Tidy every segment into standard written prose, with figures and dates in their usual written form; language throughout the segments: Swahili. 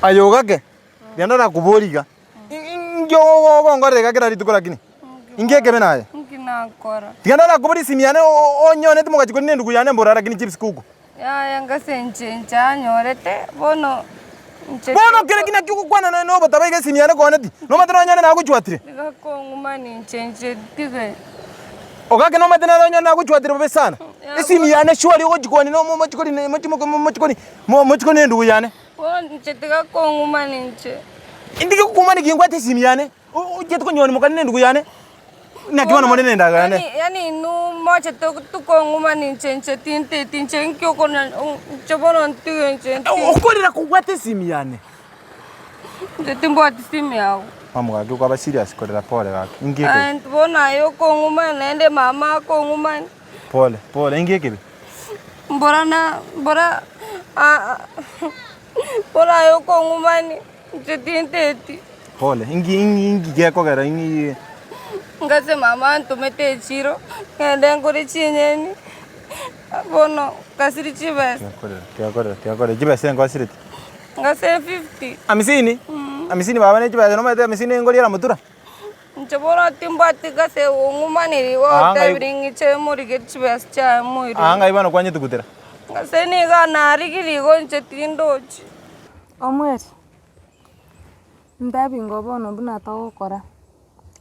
Ayogake. Genda na kuboriga. Ngyo ngore gakira rituko lakini. Ingeke benaye. Nginakora. Genda na kubori simiane onyone tumuga chikoni ndugu yane mbora lakini chips kuku. Ya ngasenche anyorete bono. Bono kile kina kuku kwana no batabaige simiane koneti. No matana nyane na kuchwatire. Ngumani nchenche tige. Ogake no matana nyane na kuchwatire bebe sana. Simiane shwali go chikoni no mochikoni ndugu yane. Nchetiga ngumani nche. Indike kumani kingwate simiane. Ujetu konyoni mukani ndugu yane. Nakiwana monene ndagane. Yani nu mocha tuko ngumani nche tinche nkyo kona choboro ntiyo nche. Ukorera kugwate simiane. Ndetimbo ati simi yao. Mama gake kwa serious korera pole gake. Ingeke. And bona yo ngumani nende mama ngumani. Pole ingeke. Bora yo ngumani nche Pole ingi geko gara ingi. Ngase mama ntumete chiro ngende ngori chinyeni bono kasiri chibese Tiakore chibese ngosiriti ngase 50 amisini baba ne chibese no mete amisini ngori ra mutura nchobora timbati gase ngumaniri wo tebringi chemuri ke chibese cha muiri anga ibano kwanye tukutera ngase ni ga narigiri go nchetindochi omweri ndabi ngobono buna tawokora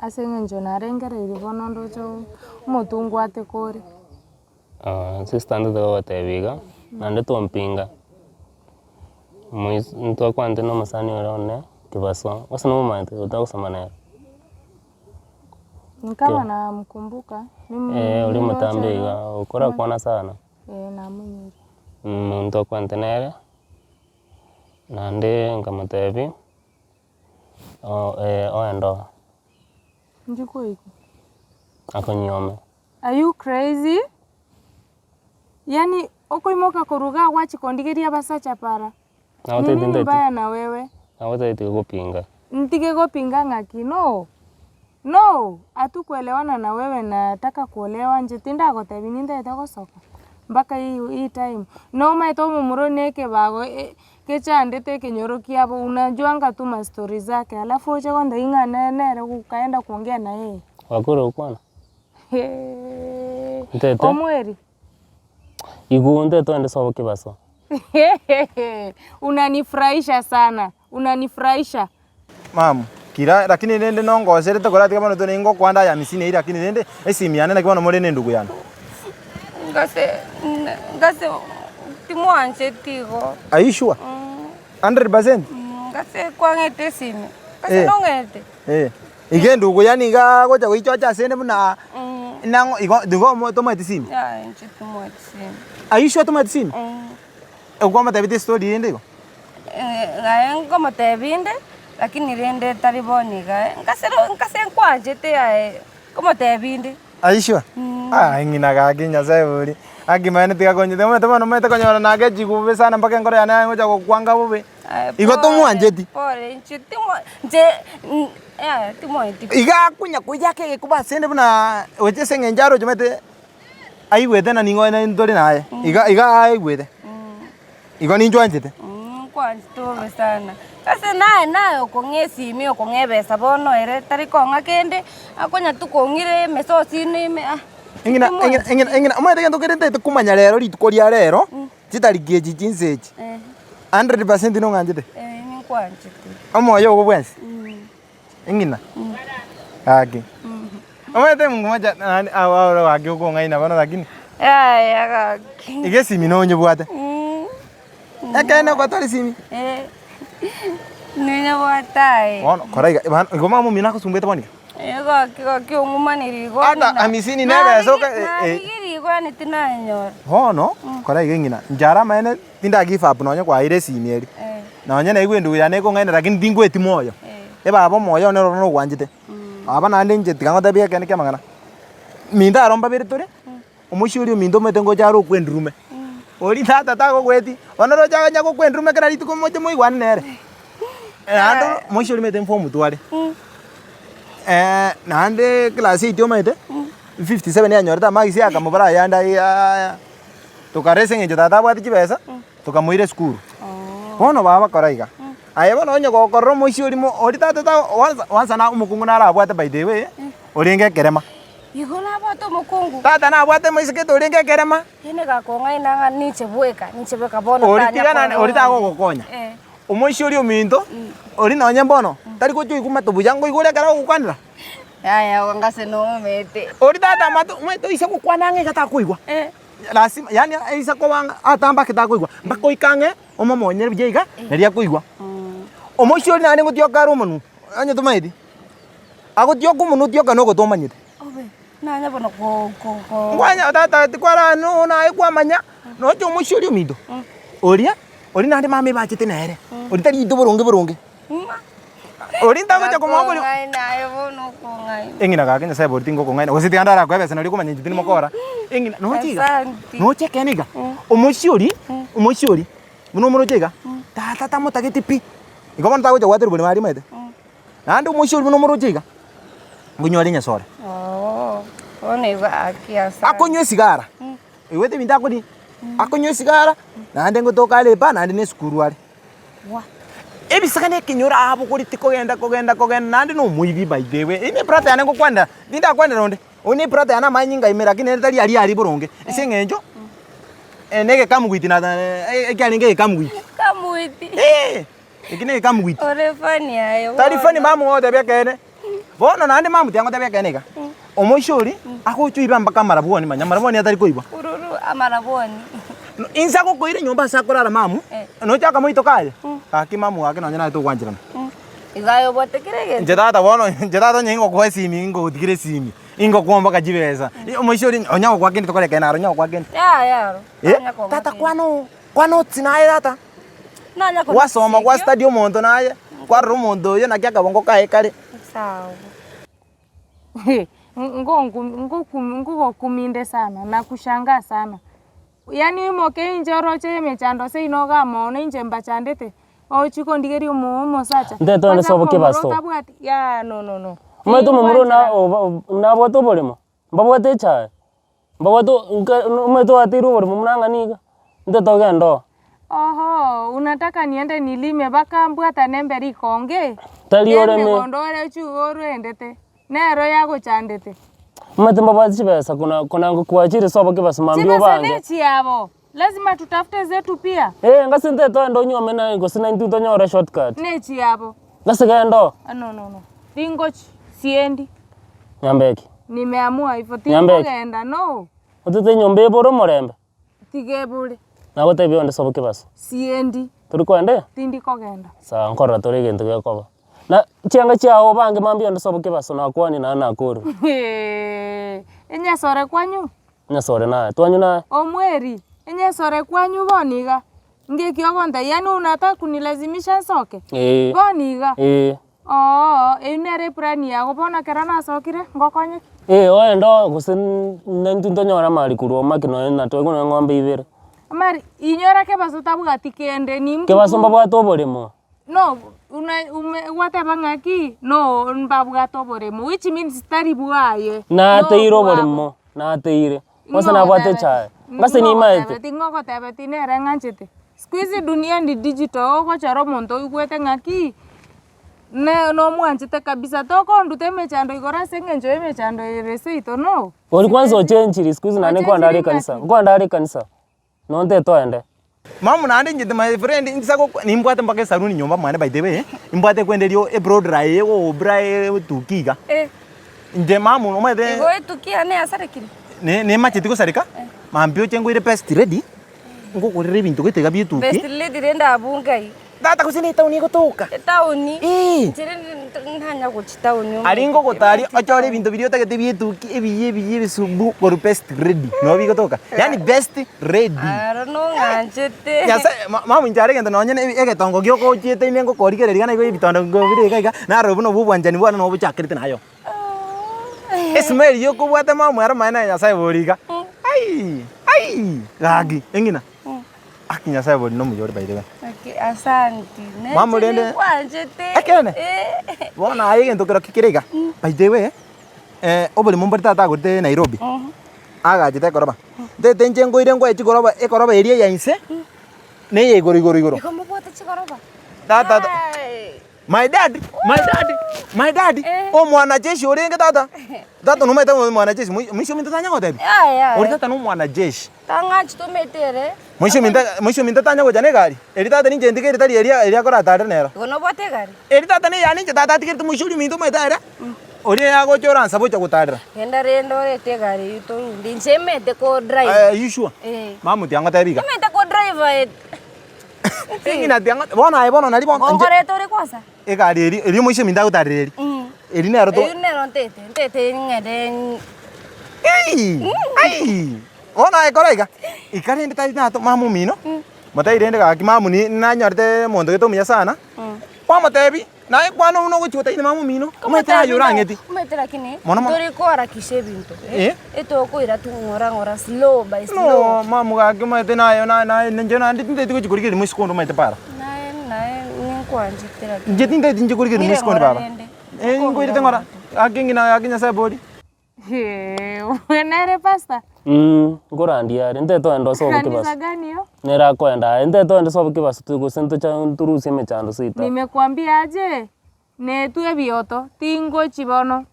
asenge njonarengere iribono ndocho mutungwate kore sister ndo watebiga nande tompinga mtu kwante no masani orone kibaso wasana mumante utakusamana nikama na mkumbuka uli mutambiga ukora kuona sana na munyiri mtu kwante nere nande ngamatebi endo njiko iko akonyome. Are you crazy? Yani okoimoka koruga wachi kondigeria basacha para. Nini mbaya na wewe? Awata iti kupinga. Ntige kupinga ngaki no atukuelewana na wewe nataka kuolewa nje tinda gotebi ninda etako soka mpaka hii time no maito mumuro neke bago kecha ndete kenyorokia hapo unajuanga tu ma story zake alafu oche konda inga nene kukaenda kuongea na yeye wakoro ukwana ntete omweri igunde to ende sawo kibaso unanifurahisha sana unanifurahisha mamu kira lakini nende nongosere tokorati kama ndo ningo kwanda ya misini ira lakini nende esimiane na kibona morene ndugu yana ngase timwanje tigo Are you sure? 100%? Ngase kwangete simi ngase nongete Ige ndugu yani ga gocha goichocha sene buna nango digo tomate simi ya nchi tomate simi Are you sure tomate simi Kwa matabite story ndiko ngayengo matabinde lakini rende tariboni ga ngase kwanje te ya kama tabinde Are you sure? Ngina ga kinya saiburi agimane tiga konye temo no mete konyora nage jigube sana mpaka ngore yana ngoja kwanga bube igo tumwanje pore nchi nje ya timoiti iga kunya kujake kuba sende buna weche sengenjaro jomete aiwete na ningo na ndori naye iga aiwete igo ninjwanjete kwanje to sana kase nayo kongesi mi okongebesa bono ere tari konga kende akonya tukongire mesosi ni me Engina amwete gento kerente kumanya rero ritukoria rero titarigie jinseji 100% no nganjete ni kwanje amoyo go bwensi engina agi amwete mungumaja awara wagi uko ngaina bana lakini ya gaki igesi minonye bwate akana kwa tori simi ninya bwatae ono koraiga igoma mumina kusumbete bani gaki ongumaniri go ata amisini nebe soka igiri go ni tinanyo hono koraiga ngina njara maene tinda give up nonye kwa ire simieri nonye na igwendu ya neko ngaina lakini dingweti moyo babo moyo ne rono gwanjite aba nande nje tikangote bia kene kemangana minda aromba biritore umushuri mindo metengo jaro kwendrume ori tata tago gweti onoro jaga nyago kwendrume kana rituko moje moi gwanere ando mushuri meten form tware nande class 8 omaite 57 ya nyorta magisi aka mubara yanda ya tukarese nje tata bwati kibesa tukamuire school hono baba koraiga Aya bono onye gokorora moici orimo ori tata once na umukungu na arabwate by the way oringe kerema. Igona bato mukungu. Tata na abwate moici ke oringe kerema. Yene gakonga inanga nichebweka bono ori tigana ori tago gokonya. Omoici ori ominto ori nonye mbono tari gocho ikuma tubuyango igure kara gukwanira. Aya ngase no mete. Ori tata mato mweto isa gukwananga gata kuigwa. Lazima yani isa kobanga atamba kita kuigwa mbako ikange omomonyere bijeiga neria kuigwa. Omoici ori nani gutioka rumunu anye tumaidi agutioka munu tioka no gotomanyite. Obe nanya bono ko ngwanya tata tikwara no na ikwamanya no cho omoici ori ominto oria ori nandi mami bachite nere ori tari into boronge ori ntago cha komobori ngai nayo bono ko ngai. Engina ga kenya sebo tingo ko ngai no gositi andara kwa besa no liko manyite ni mokora engina no chiga no cheke niga omoici ori muno muno chiga tata tamutagiti pi igomana tago cha wateru boni mari mete nandi omoici ori muno muno chiga ngunyori nyasore one ba akiasa akonywe sigara iwete binta kodi akonywe sigara nandi ngotoka lepa nandi ne skuru ari wa ebisakane kinyora abo kuri tikogenda nandi no muibi by the way ine prata yana ngokwanda binta kwanda ronde oni prata yana manyinga imera kine tari ari boronge esengenjo nege kamugwiti na ekyalenge kamugwiti ikine kamugwiti ore fani ayo tari fani mamu ngote bekene bono nandi mamu tiango tebekene ka omoici ori agochuiba mpaka marabwoni marabwoni atari koiba ururu amarabwoni insa gokoire nyomba sakorara mamu no chaka moito kale kaki mamu wake nonye na to kwanjirana igayo bote kirege njetata bono njetata nyengo kwa simi ngo digire simi ingo kuomba kajibeza omoici ori onyago kwa kindi tokore kana onyago kwa kindi ya tata kwano tsinaye tata nanya ko wasoma kwa stadium monto naye kwa rumondo yo nakia kabongo kae kale sawa Nguko kuminde sana na kushangaa sana. Yani moke inje oroche mechando se inoga mono inje mbachandete. Ochiko ndigeri umo sacha. Ndeto ne sobo kebasto. Ya no. Mweto mumuro na boto bolimo. Mbabote cha. Mbaboto mweto atiru bolimo munanga niga. Ndeto gendo. Oho, unataka niende nilime baka mbwata nemberi konge. Tali ore me. Ondore chuoro endete. Nero yago chandete. Mweto mbabote pesa kuna kuachiri sobo kebasto mambio bange. Sina chiabo. Lazima tutafute zetu pia. Ngasi ndeto ndo nyome na ngo sina ntuto nyora shortcut. Ne chiabo. Ngasi gendo. No. Tingochi siendi. Nyambeki. Nimeamua hivyo tingoenda no. Utete nyombe boro morembe. Tigebule. Na gote bionde sobo kebasto. Siendi. Turi kwende? Tindi kogenda. Sa nkora tori gento gekoba. Na chianga chiao bange mambio ndo sobo kebasto na kwani na nakuru. Enya sore kwanyu? Enya sore na. Twanyu na. Omweri. Enya sore kwanyu boniga. Nge kiogonda yani unataka kunilazimisha soke? Boniga. Inere prani yago bona kerana sokire ngokonye. Oendo gusin nantunto nyora mali kurwo makino na to ngona ngombe ibere. Mari inyora ke baso tabuga tikende ni ke baso mbabwa to boremo. No, wate bangaki no mbabuga to boremo which means tari buaye. Na teiro boremo, na teire. Wasa na bwate cha. Basi ni maete. Tingo tebe tinere nganchete. Squeeze dunia ndi digital ko charo monto igwete ngaki. Ne no mwanchete kabisa toko ndute mechando igora sengenjo mechando ireseito no. Ori kwanza change squeeze na ne kwandare kanisa. Kwandare kanisa. Nonte toende. Mamu nandi njite my friend insako nimbwate mpaka saruni nyomba mwana by the way imbwate kwenderio abroad rae o brae tukiga nje mamu omete go tukia ne asarekire ne machiti ko sarika mampio chengo ire best ready ngo kurire bintu gitega bituki best ready renda abungai data kusini tauni gotoka tauni njire ntanya guchitauni aringo gotari achore bintu birio tagete bituki ebiye bisubu ko best ready no bigotoka yani best ready no nganchete ya mamu njare gento nonye egetongo gyo ko chete nengo korigereria na igo bitondo ngo bire kaiga na robu no bubwanjani bwana no buchakirite nayo esmeri yo ko bwate mamu ara maana ya sai boriga ai gagi engina akinya sai bori no mujore by the way okay asante ne mamu rende kwanjete ekene bona ai gento kero kikirega by the way obole mombarita ta gote Nairobi aga jite koroba de tenje ngo ire ngo echi koroba e koroba area ya inse ne ye igoro ikomo bote chi koroba Tata. My dad. O mwanajeshi urenge tata. Tata numeta mwanajeshi. Mwisho minta nyango tebi. Uri tata no mwanajeshi. Tangachi tumetere. Mwisho minta tanya go jane gari. Eri tata ni jendi ke tari eri kora tata nero. Gono bote gari. Eri tata ni yani tata tikir tu mwisho minto metara. Ori ya go chora sabo cha kutara. Genda rendo rete gari to ndinsemete ko drive. You sure? Mamu tianga tebi ka. Mete ko drive. Engina tianga bona nali bona. Ngore tori kwasa. E gari eri mwisho minta kutara eri. Eri nero to. Eri nero ntete ngede. Ai. Ona e koraiga. Ikari ndi tari na to mamu mino. Mata irende ka ki mamu ni na nyarte mondo to miya sana. Kwa matebi na kwano uno guchuta ine mamu mino. Umeta yorangeti. Umeta lakini tori ko arakishe bintu. Eto ko ira tu ngora slow by slow. No mamu ga ki mete na njena ndi tinde tiko chikurikiri musikondo mete para. Ni kwanje tera. Njeti ndi tinje kurikiri musikondo baba. Ngo ire tengora. Akinya sai body. Wenere pasta? Ngorandia nteto endo sobo kibasa. Kanisa gani yo? Nera kwenda nteto endo sobo kibasa tuko sento cha turusi mechando sita. Nimekuambia aje ne tuwe bioto tingo chibono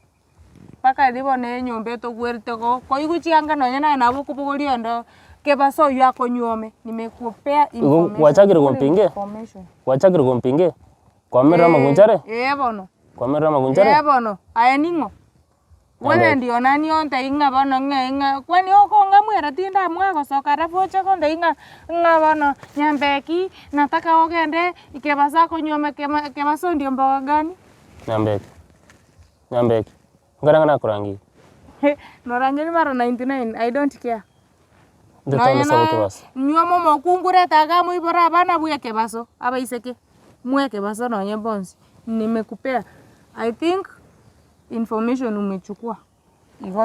paka libone nyombe to gwerte ko iguchianga nonya na nabo kubugulio ndo kebaso yako nyome nimekupea information. Wachakire kompinge kwa mera magunjare bono kwa mera magunjare bono aya ningo wele ndio nani onta inga bono nga kwani oko ngamwera tinda mwago soka rafocha konda inga bono nyambeki nataka ogende ikebasa ko nyome kebaso ndio mboga gani nyambeki ngana kurangi norangeni mara 99 I don't care. Ndetole sawo kebasa nyomo mokungure taga muibora bana buya kebaso aba iseke muya kebaso no nyembonsi nimekupea. I think information umechukua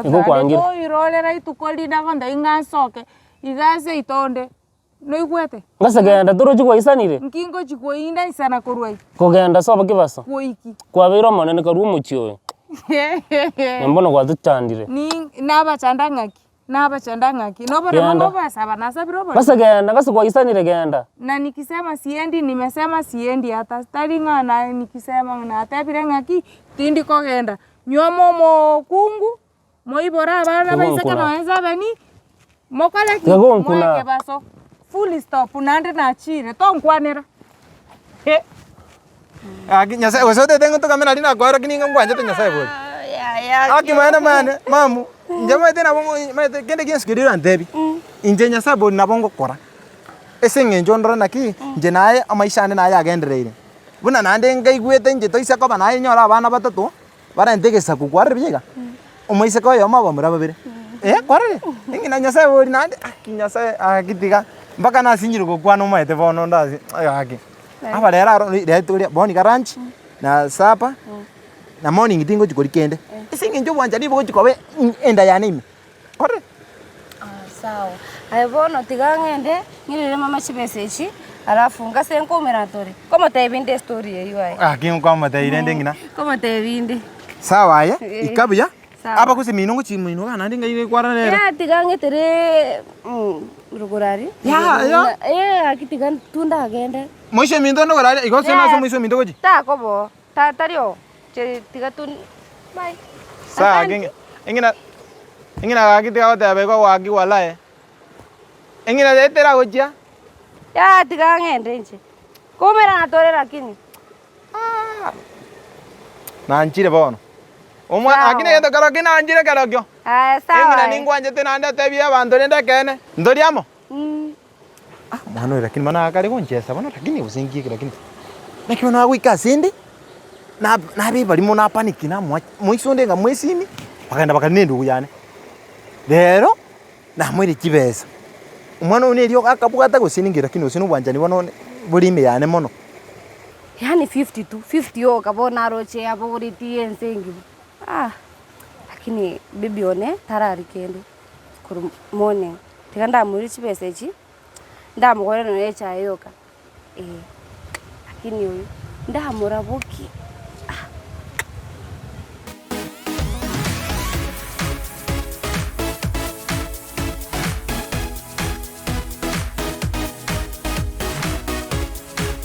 iko kwangira ko irole ra itukoli na konda ingasoke igase itonde no igwete ngasagenda turo chikwa isanire nkingo chikwa inda isana korwai kogenda sobo kibasa kuiki kwa biro monene karu muchio mbono kwa tuchandire ni naba chandangaki no bora mambo basa bana sabiro bora ngasagenda ngasukwa isanire genda na nikisema siendi nimesema siendi hata staringa na nikisema na hata birengaki tindi kogenda nyomo mokungu moibora bana baisaka naenza bani mokala ki mweke baso full stop nande na chire to nkwanera nyasa wesote tengo to kamera dina kwa rakini ngwanje to nyasa bodi aki mana mamu njama tena bongo mate kende kiasi kidira andebi inje nyasa bodi na bongo kora esenge njondora naki nje naye amaishane naye agendereire buna nande ngaigwete nje to isako banaye nyora abana batatu bara ntegesa kukware biga umaise ko yo maba muraba bire kware ingina nyasa bodi nande kinyasa akitiga mpaka nasinyire kokwana umaite bono ndazi aki aba rero boni garanchi na sapa na morning tingo chikori kende isingi njo bwanja libo chikobe enda yanime ore sawa aibono tigangende ngirire mama chibesechi alafu ngase nkomera tori koma taibinde story yeyo ai kingo kama tairende ngina koma taibinde sawa ya ikabuya aba kusi minongo chimino kana ndinga ile kwara rero tigangetere rugurari akitigan tunda agende mwisho mindo ndo rari igose naso mwisho mindo goji kobo tario tigatun bye sa ingina akitiga otabe ko wagi walae ingina detera gojia tigangende nje komera natore lakini na nchire bono umwa akine yeto karo kina anjire karo kyo sawa ingina ningwanje tena anda tebia bantu nenda kene ndoriamo mwana lakini mana akari konchesa bana lakini usingi lakini na wika sindi na be bali mona panic na mwisonde nga mwesimi bakaenda bakanendo kuyane lero na mwiri kibesa umwana unelio akabugata gusiningira kino sinu bwanjani bono bulime yane mono yani 50 yo kabona roche abo buri tiensengi lakini bibi one tarari kende kuru morning tiganda muri chibesechi ndamugore no echa yoka lakini uyu ndamura buki